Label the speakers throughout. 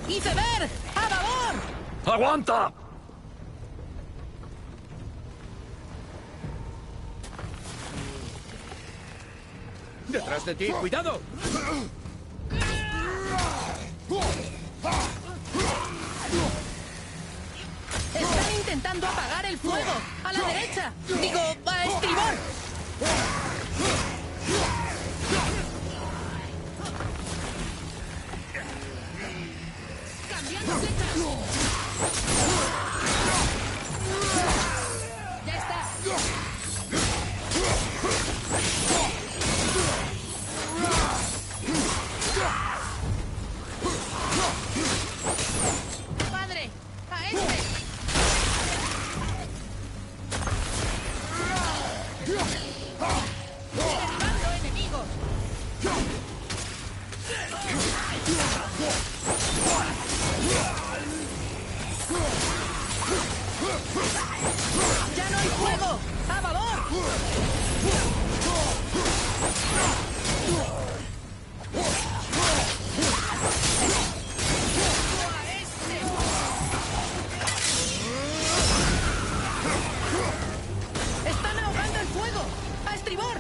Speaker 1: ¡Iceberg! ¡A babor!
Speaker 2: ¡Aguanta!
Speaker 3: ¡Detrás de ti! ¡Cuidado!
Speaker 1: Están intentando apagar el fuego. ¡A la derecha! Digo, a estribor. Cambiando flechas. Ya está. ¡Padre! ¡A este! ¡Derribando enemigos! ¡Ya no hay fuego! ¡A babor! ¡Están ahogando el fuego! ¡A estribor!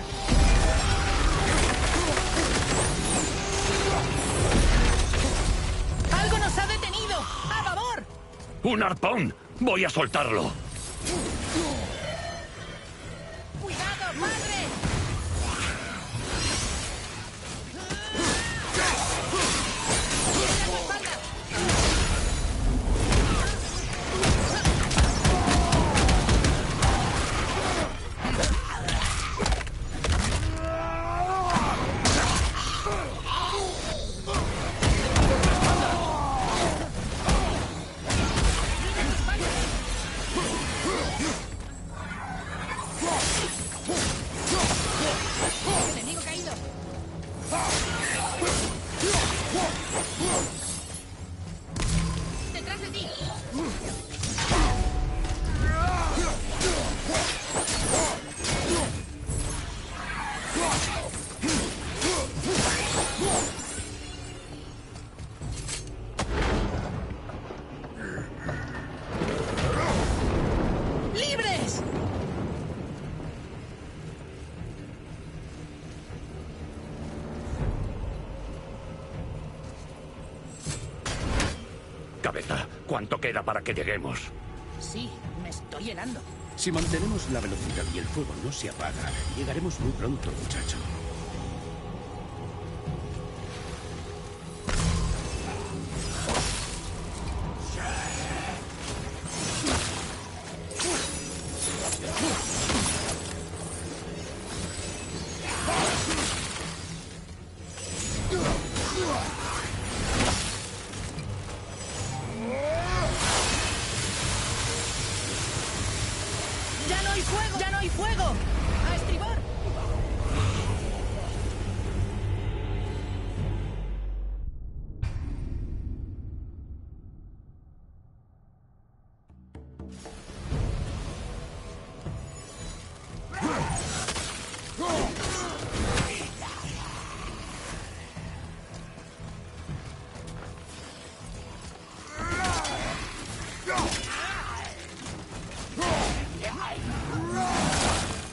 Speaker 1: ¡Algo nos ha detenido! ¡A babor!
Speaker 2: ¡Un arpón! ¡Voy a soltarlo!
Speaker 1: ¡Cuidado, padre! ¡Tiene a tu espalda! ¡Enemigo caído! ¡Detrás de ti! ¡Libres!
Speaker 2: Cabeza, ¿cuánto queda para que lleguemos?
Speaker 1: Sí, me estoy helando.
Speaker 3: Si mantenemos la velocidad y el fuego no se apaga, llegaremos muy pronto, muchacho.
Speaker 1: ¡Ya no hay fuego! ¡Ya no hay fuego! ¡A estribor!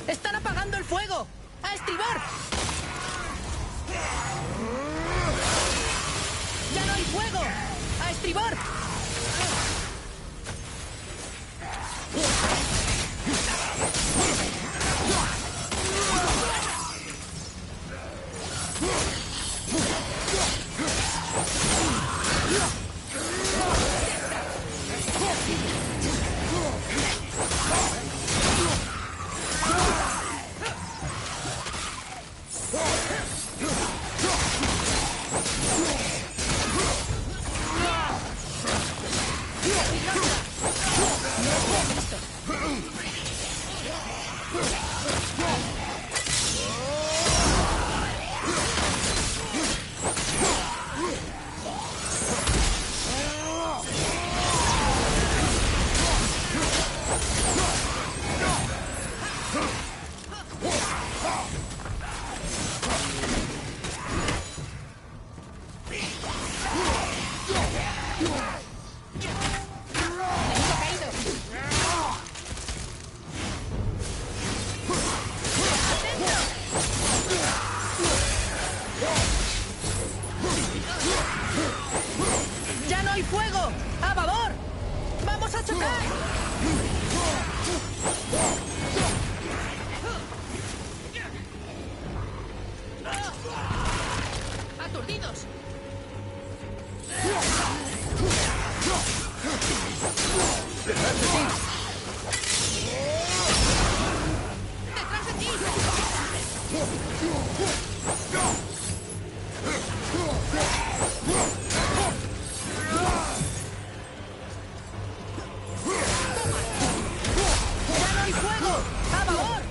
Speaker 1: ¡Están apagando el fuego! ¡A estribor! ¡Ya no hay fuego! ¡A estribor! hay fuego! ¡A babor! ¡Vamos a chocar! ¡Aturdidos!
Speaker 4: ¡Detrás de ti!
Speaker 1: ¡Detrás de ti! ¡Ya no hay fuego! ¡A babor!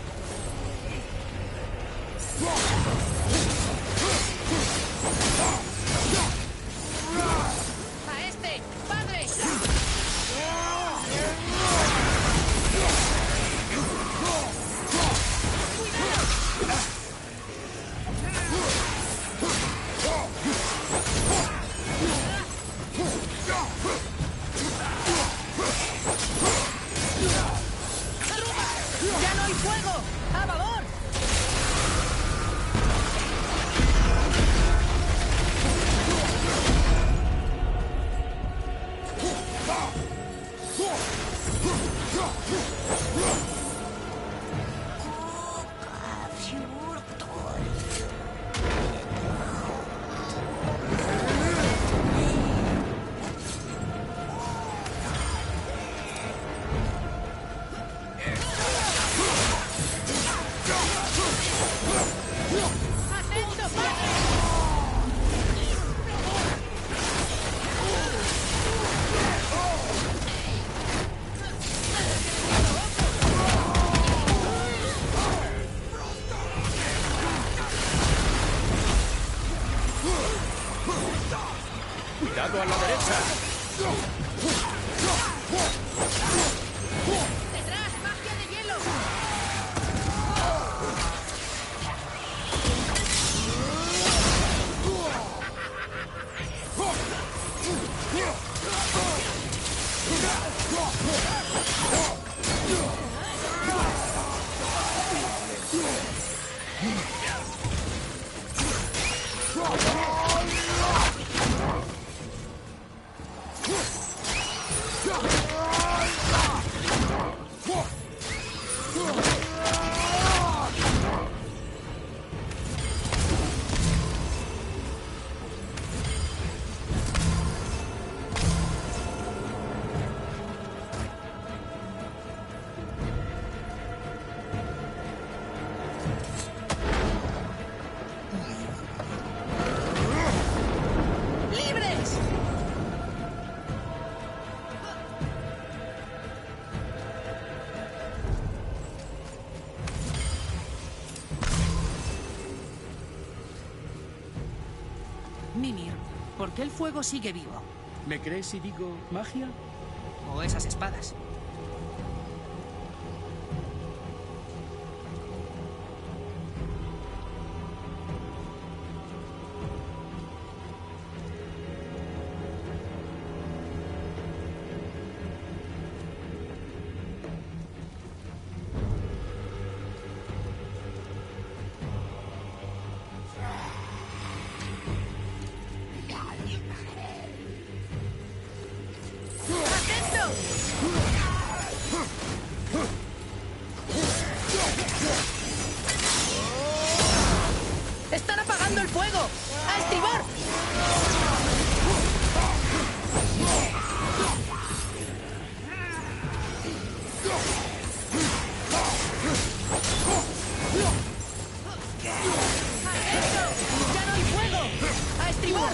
Speaker 1: ¡A este! ¡Padre! ¡Ya no hay fuego! ¡A babor! ¡Atento, padre!
Speaker 4: ¡Cuidado a la derecha!
Speaker 1: ¡Detrás! ¡Magia de hielo! ¡Libres! Mimir, ¿por qué el fuego sigue vivo?
Speaker 3: ¿Me crees si digo magia?
Speaker 1: O esas espadas. ¡Atento! ¡Están apagando el fuego! ¡A estribor! ¡Atento! ¡Ya no hay fuego! ¡A estribor!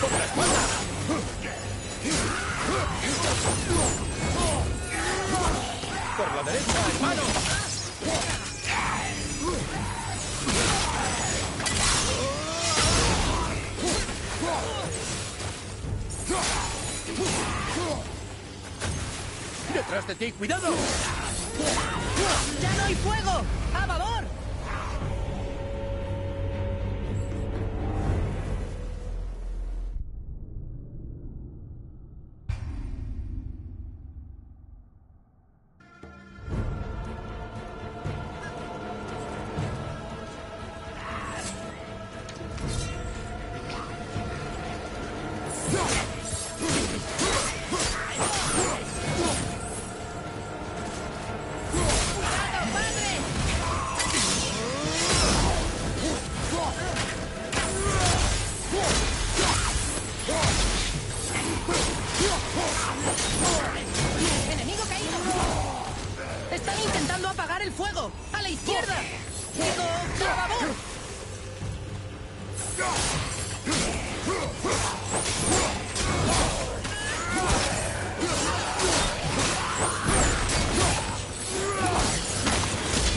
Speaker 4: ¡Por la espalda! ¡Por la derecha, hermano! ¡Detrás de ti! ¡Cuidado!
Speaker 1: ¡Ya no hay fuego! ¡A babor! izquierda! ¡Digo, clavador!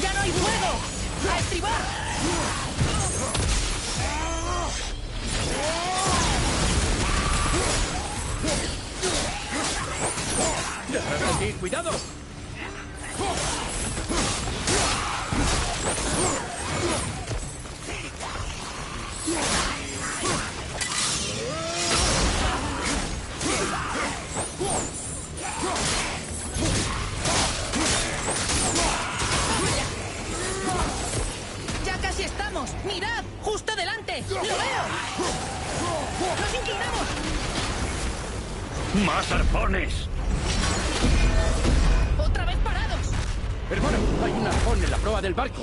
Speaker 1: ¡Ya no hay fuego! ¡A estribar!
Speaker 4: ¡Detrás de ti! ¡Cuidado!
Speaker 1: ¡Ya casi estamos! ¡Mirad! ¡Justo delante! ¡Lo veo! ¡Nos inclinamos!
Speaker 2: ¡Más arpones!
Speaker 1: ¡Otra vez parados!
Speaker 4: Hermano, hay un arpón en la proa del barco.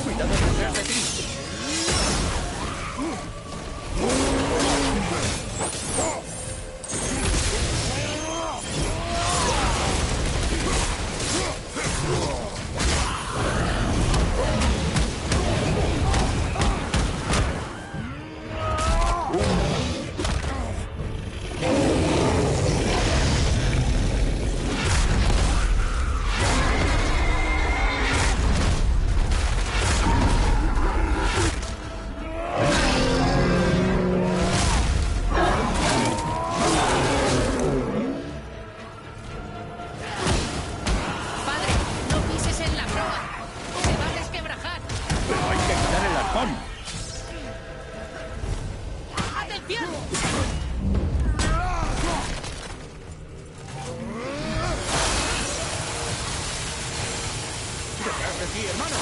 Speaker 4: Cuidado detrás de ti.
Speaker 1: Padre, no pises en la proa. Se va a desquebrajar.
Speaker 4: Pero hay que quitar el arpón.
Speaker 1: ¡Atención!
Speaker 4: Detrás de ti, hermano.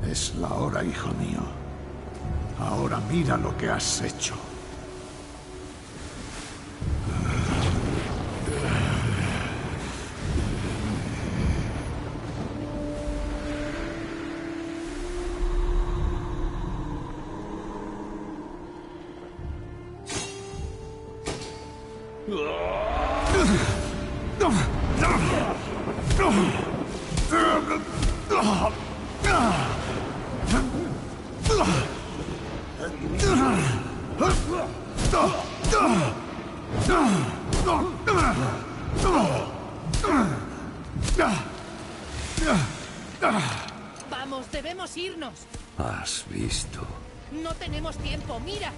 Speaker 5: Es la hora, hijo mío. Ahora mira lo que has hecho.
Speaker 1: Vamos, debemos irnos.
Speaker 2: ¿Has visto?
Speaker 1: No tenemos tiempo, mira.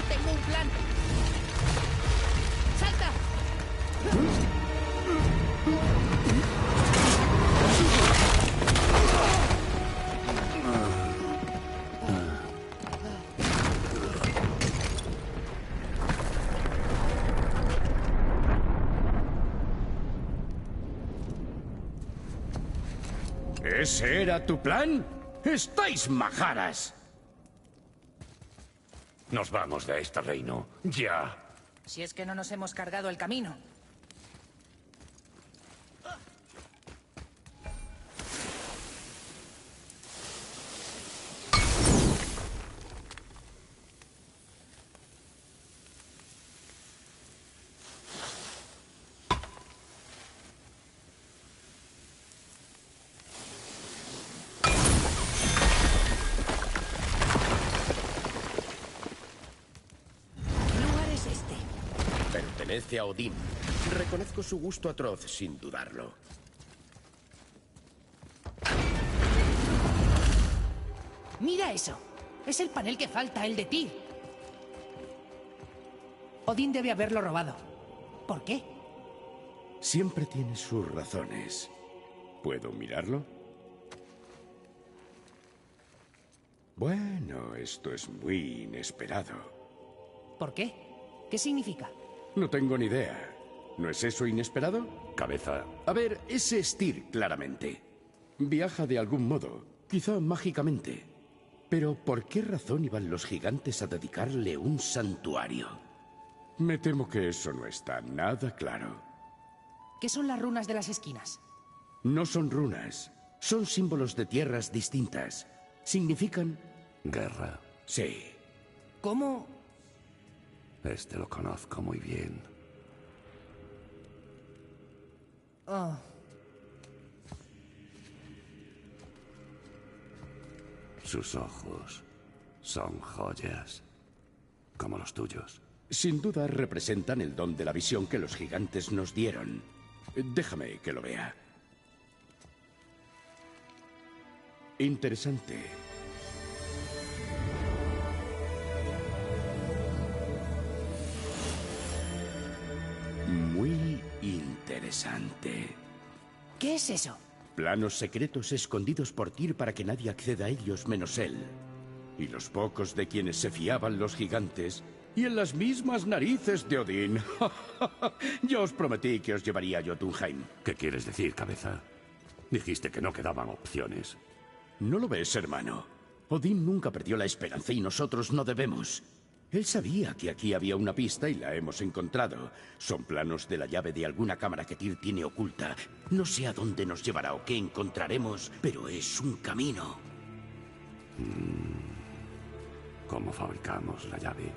Speaker 1: Tengo un plan. ¡Salta!
Speaker 4: ¿Ese era tu plan? ¡Estáis majaras!
Speaker 2: Nos vamos de este reino. ¡Ya!
Speaker 1: Si es que no nos hemos cargado el camino.
Speaker 6: pertenece a Odín. Reconozco su gusto atroz, sin dudarlo.
Speaker 1: Mira eso. Es el panel que falta, el de Tyr. Odín debe haberlo robado. ¿Por qué?
Speaker 3: Siempre tiene sus razones. ¿Puedo mirarlo? Bueno, esto es muy inesperado.
Speaker 1: ¿Por qué? ¿Qué significa?
Speaker 3: No tengo ni idea. ¿No es eso inesperado?
Speaker 2: Cabeza.
Speaker 3: A ver, ese es Tyr, claramente. Viaja de algún modo, quizá mágicamente. Pero ¿por qué razón iban los gigantes a dedicarle un santuario? Me temo que eso no está nada claro.
Speaker 1: ¿Qué son las runas de las esquinas?
Speaker 3: No son runas, son símbolos de tierras distintas. Significan...
Speaker 2: Guerra.
Speaker 3: Sí.
Speaker 1: ¿Cómo?
Speaker 2: Este lo conozco muy bien.
Speaker 1: Oh.
Speaker 2: Sus ojos son joyas, como los tuyos.
Speaker 3: Sin duda representan el don de la visión que los gigantes nos dieron. Déjame que lo vea. Interesante. Muy interesante.
Speaker 1: ¿Qué es eso?
Speaker 3: Planos secretos escondidos por Tyr para que nadie acceda a ellos menos él. Y los pocos de quienes se fiaban los gigantes, y en las mismas narices de Odín. Yo os prometí que os llevaría a Jotunheim.
Speaker 2: ¿Qué quieres decir, cabeza? Dijiste que no quedaban opciones.
Speaker 3: ¿No lo ves, hermano? Odín nunca perdió la esperanza y nosotros no debemos. Él sabía que aquí había una pista y la hemos encontrado. Son planos de la llave de alguna cámara que Tyr tiene oculta. No sé a dónde nos llevará o qué encontraremos, pero es un camino.
Speaker 2: ¿Cómo fabricamos la llave?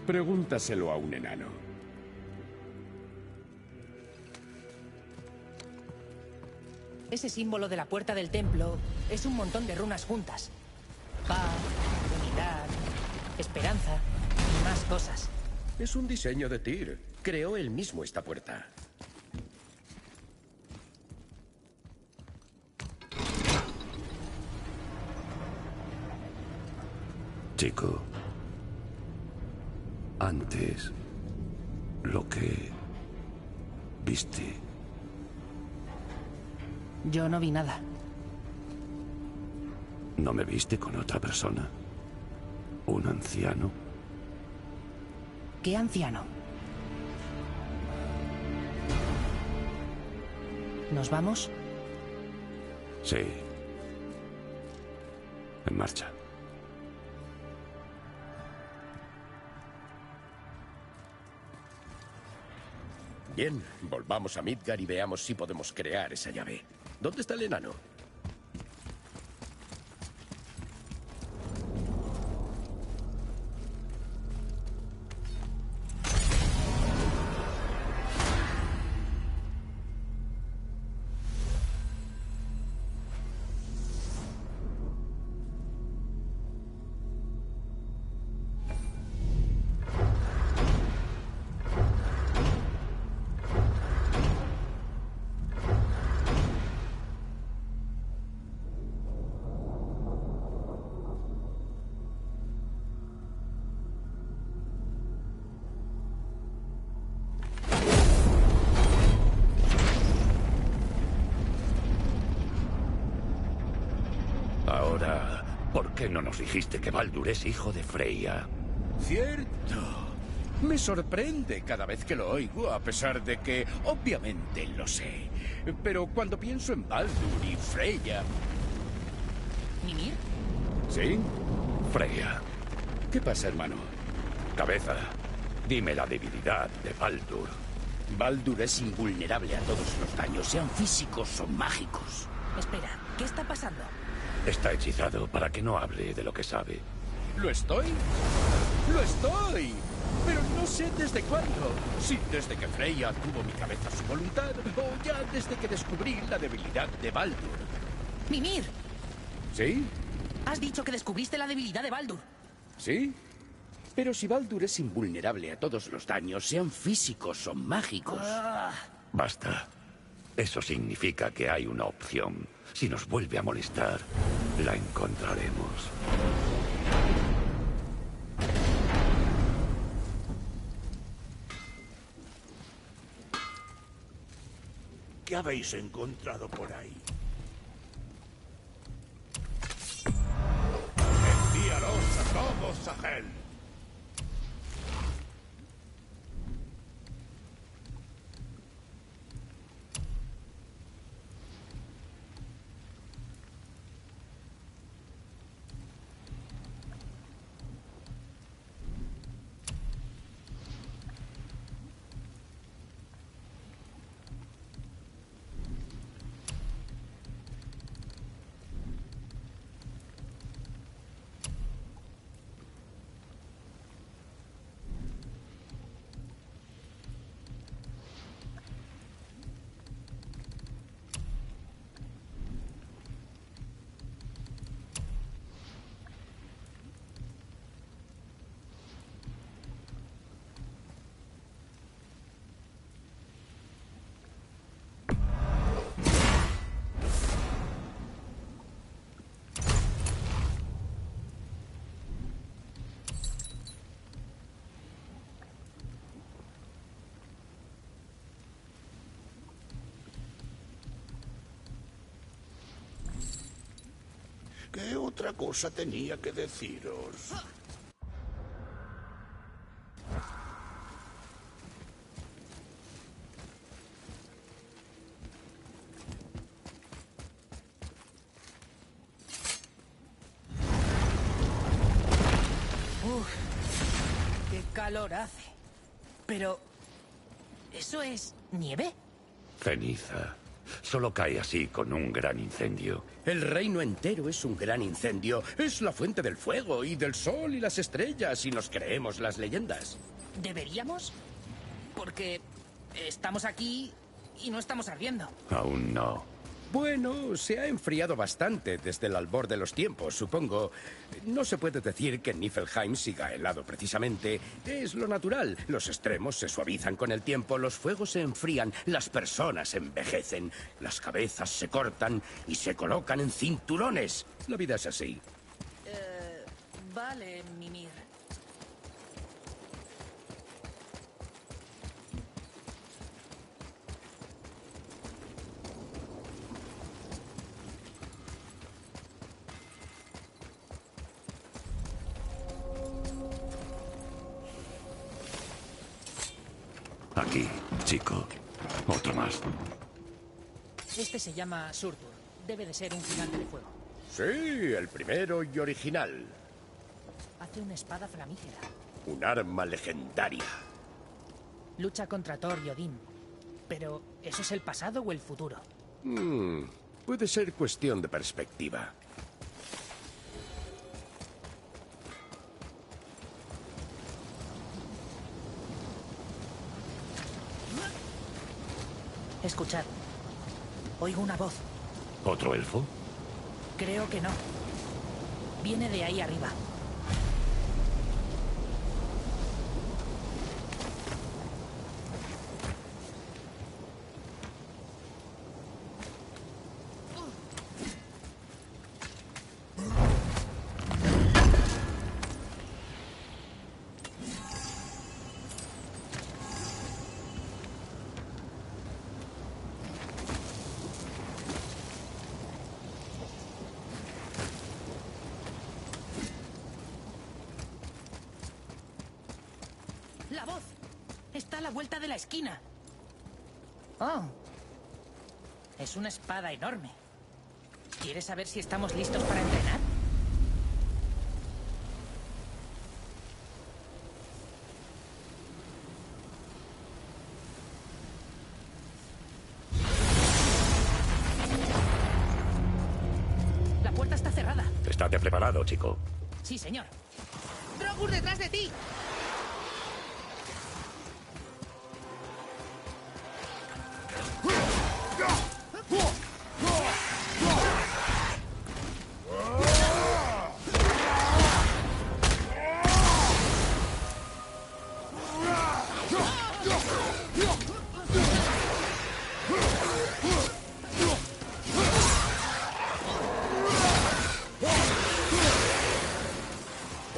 Speaker 3: Pregúntaselo a un enano.
Speaker 1: Ese símbolo de la puerta del templo es un montón de runas juntas. Paz, unidad, esperanza y más cosas.
Speaker 6: Es un diseño de Tyr. Creó él mismo esta puerta.
Speaker 2: Chico, antes lo que viste.
Speaker 1: Yo no vi nada.
Speaker 2: ¿No me viste con otra persona? ¿Un anciano?
Speaker 1: ¿Qué anciano? ¿Nos vamos?
Speaker 2: Sí. En marcha.
Speaker 6: Bien, volvamos a Midgard y veamos si podemos crear esa llave. ¿Dónde está el enano?
Speaker 2: Ahora, ¿por qué no nos dijiste que Baldur es hijo de Freya?
Speaker 3: Cierto. Me sorprende cada vez que lo oigo, a pesar de que, obviamente, lo sé. Pero cuando pienso en Baldur y Freya...
Speaker 1: ¿Mimir?
Speaker 3: ¿Sí?
Speaker 2: Freya.
Speaker 3: ¿Qué pasa, hermano?
Speaker 2: Cabeza, dime la debilidad de Baldur.
Speaker 3: Baldur es invulnerable a todos los daños, sean físicos o mágicos.
Speaker 1: Espera, ¿qué está pasando?
Speaker 2: Está hechizado para que no hable de lo que sabe.
Speaker 3: ¿Lo estoy? ¡Lo estoy! Pero no sé desde cuándo. Si desde que Freya tuvo mi cabeza a su voluntad, o ya desde que descubrí la debilidad de Baldur.
Speaker 1: ¡Mimir!
Speaker 3: ¿Sí?
Speaker 1: Has dicho que descubriste la debilidad de Baldur.
Speaker 3: ¿Sí? Pero si Baldur es invulnerable a todos los daños, sean físicos o mágicos...
Speaker 2: Basta. Eso significa que hay una opción. Si nos vuelve a molestar, la encontraremos.
Speaker 5: ¿Qué habéis encontrado por ahí? ¡Envíalos a todos a Hel! ¿Qué otra cosa tenía que deciros?
Speaker 1: ¡Qué calor hace! Pero... ¿eso es nieve?
Speaker 2: Ceniza. Solo cae así con un gran incendio.
Speaker 3: El reino entero es un gran incendio. Es la fuente del fuego y del sol y las estrellas, si nos creemos las leyendas.
Speaker 1: ¿Deberíamos? Porque estamos aquí y no estamos ardiendo.
Speaker 2: Aún no.
Speaker 3: Bueno, se ha enfriado bastante desde el albor de los tiempos, supongo. No se puede decir que Niflheim siga helado precisamente. Es lo natural. Los extremos se suavizan con el tiempo, los fuegos se enfrían, las personas envejecen, las cabezas se cortan y se colocan en cinturones. La vida es así.
Speaker 1: Vale, Mimir.
Speaker 2: Aquí, chico. Otro más.
Speaker 1: Este se llama Surtur. Debe de ser un gigante de fuego.
Speaker 6: Sí, el primero y original.
Speaker 1: Hace una espada flamígera.
Speaker 6: Un arma legendaria.
Speaker 1: Lucha contra Thor y Odín. Pero, ¿eso es el pasado o el futuro?
Speaker 6: Puede ser cuestión de perspectiva.
Speaker 1: Escuchad. Oigo una voz.
Speaker 2: ¿Otro elfo?
Speaker 1: Creo que no. Viene de ahí arriba. ¡La voz! Está a la vuelta de la esquina. Oh. Es una espada enorme. ¿Quieres saber si estamos listos para entrenar? La puerta está cerrada.
Speaker 2: Estate preparado, chico.
Speaker 1: Sí, señor. ¡Drogur, detrás de ti!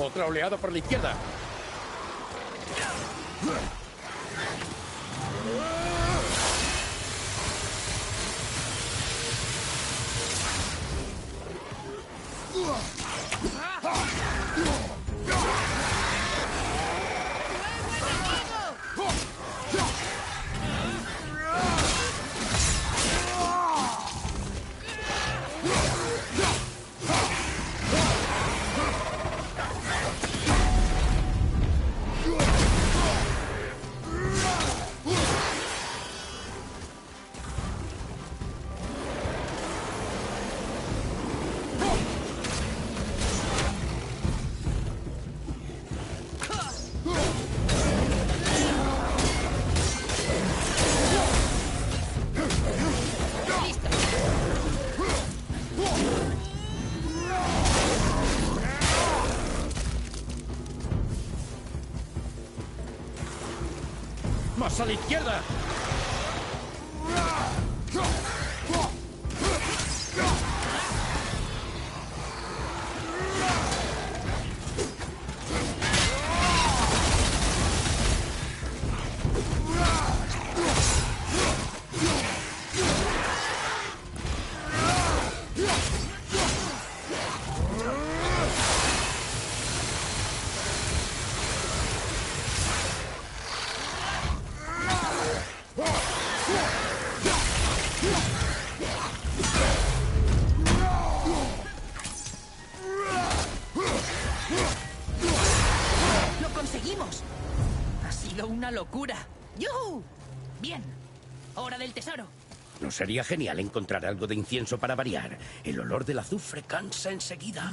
Speaker 6: Otra oleada por la izquierda. ¡Más a la izquierda!
Speaker 1: ¡Lo conseguimos! Ha sido una locura. ¡Yuhu! Bien. Hora del tesoro.
Speaker 6: ¿No sería genial encontrar algo de incienso para variar? El olor del azufre cansa enseguida.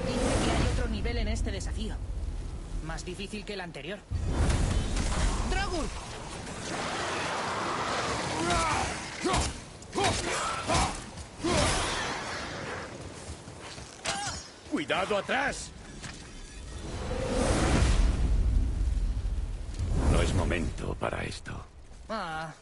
Speaker 1: Dice que hay otro nivel en este desafío. Más difícil que el anterior. ¡Dragur!
Speaker 6: ¡Cuidado atrás!
Speaker 2: No es momento para esto.
Speaker 1: Ah,